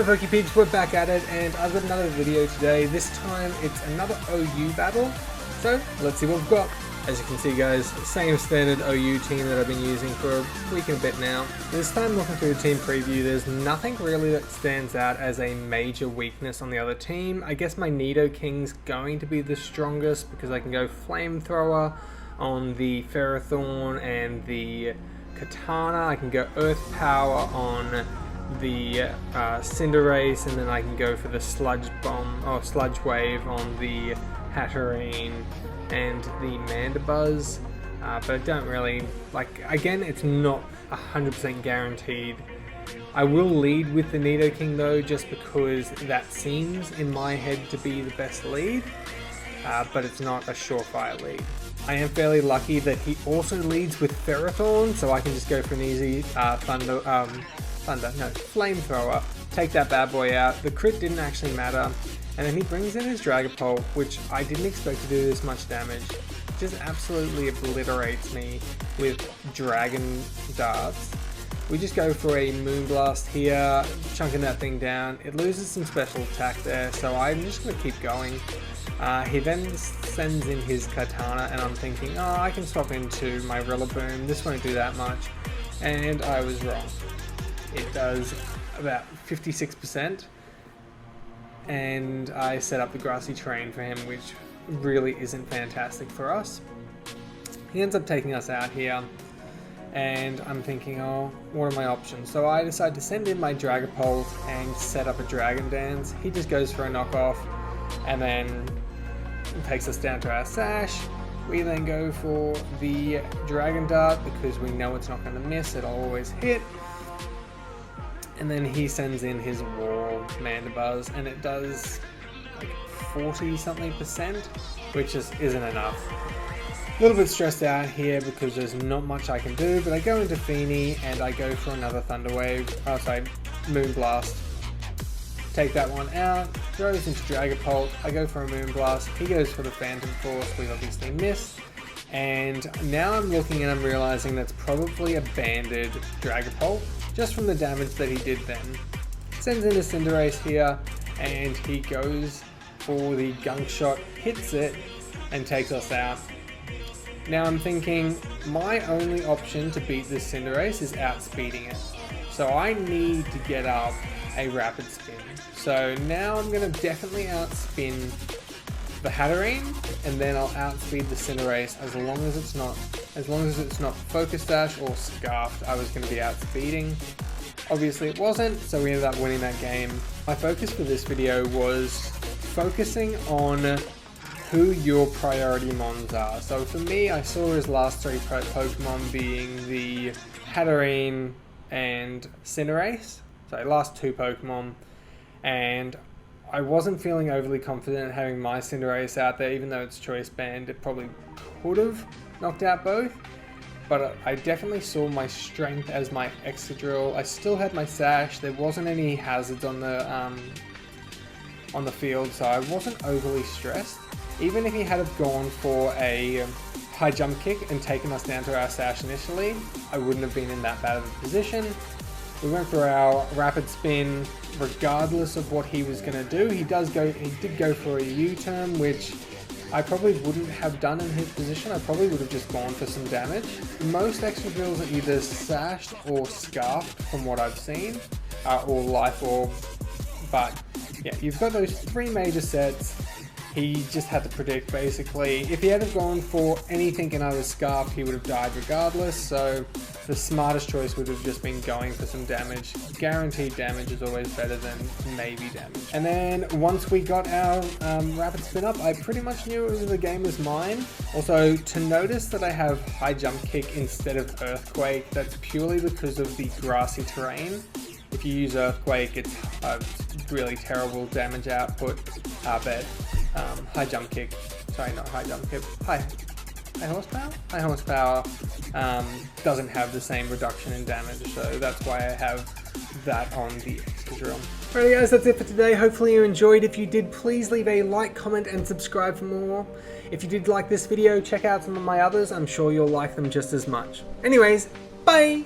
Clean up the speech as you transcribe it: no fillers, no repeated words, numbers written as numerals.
My Pokè Peeps, we're back at it, and I've got another video today. This time it's another OU battle, so let's see what we've got. As you can see guys, same standard OU team that I've been using for a week and a bit now. This time looking through the team preview, there's nothing really that stands out as a major weakness on the other team. I guess my Nidoking's going to be the strongest because I can go Flamethrower on the Ferrothorn and the Katana. I can go Earth Power on the Cinderace, and then I can go for the Sludge Bomb or Sludge Wave on the Hatterene and the Mandibuzz, but I don't really again, it's not 100% guaranteed. I will lead with the Nidoking though, just because that seems in my head to be the best lead, but it's not a surefire lead. I am fairly lucky that he also leads with Ferrothorn, so I can just go for an easy Flamethrower, take that bad boy out. The crit didn't actually matter, and then he brings in his Dragapult, which I didn't expect to do this much damage. Just absolutely obliterates me with Dragon Darts. We just go for a Moonblast here, chunking that thing down. It loses some special attack there, so I'm just going to keep going. He then sends in his Katana, and I'm thinking, oh, I can swap into my Rillaboom, this won't do that much. And I was wrong. It does about 56%. And I set up the Grassy Terrain for him, which really isn't fantastic for us. He ends up taking us out here, and I'm thinking, oh, what are my options? So I decide to send in my Dragapult and set up a Dragon Dance. He just goes for a knockoff, and then takes us down to our Sash. We then go for the Dragon Dart because we know it's not going to miss, it'll always hit. And then he sends in his Wall Mandibuzz, and it does like 40 something %, which just isn't enough. A little bit stressed out here because there's not much I can do, but I go into Feeny and I go for another Thunder Wave, Moonblast. Take that one out, throws into Dragapult, I go for a Moonblast, he goes for the Phantom Force, we obviously miss. And now I'm looking and I'm realizing that's probably a banded Dragapult, just from the damage that he did then. Sends in a Cinderace here, and he goes for the Gunk Shot, hits it, and takes us out. Now I'm thinking, my only option to beat this Cinderace is outspeeding it. So I need to get up a Rapid Spin. So now I'm going to definitely outspin the Hatterene, and then I'll outspeed the Cinderace as long as it's not Focus Dash or Scarfed. I was going to be outspeeding. Obviously it wasn't, so we ended up winning that game. My focus for this video was focusing on who your priority mons are. So for me, I saw his last three Pokemon being the Hatterene and Cinderace. So last two Pokemon, and I wasn't feeling overly confident having my Cinderace out there, even though it's choice banned. It probably could have knocked out both, but I definitely saw my strength as my Excadrill. I still had my Sash. There wasn't any hazards on the field, so I wasn't overly stressed. Even if he had have gone for a high jump kick and taken us down to our Sash initially, I wouldn't have been in that bad of a position. We went for our Rapid Spin regardless of what he was going to do. He did go for a U-turn, which I probably wouldn't have done in his position. I probably would have just gone for some damage. Most Excadrills are either sashed or scarfed from what I've seen, or Life Orb. But yeah, you've got those three major sets. He just had to predict basically. If he had have gone for anything and I was scarfed, he would have died regardless. So the smartest choice would have just been going for some damage. Guaranteed damage is always better than maybe damage. And then once we got our Rapid Spin up, I pretty much knew the game was mine. Also, to notice that I have High Jump Kick instead of Earthquake, that's purely because of the Grassy Terrain. If you use Earthquake, it's a really terrible damage output, but High Jump Kick, sorry, not High Jump Kick, High Horsepower? High Horsepower doesn't have the same reduction in damage, so that's why I have that on the Excadrill. Alright guys, that's it for today. Hopefully you enjoyed. If you did, please leave a like, comment, and subscribe for more. If you did like this video, check out some of my others. I'm sure you'll like them just as much. Anyways, bye!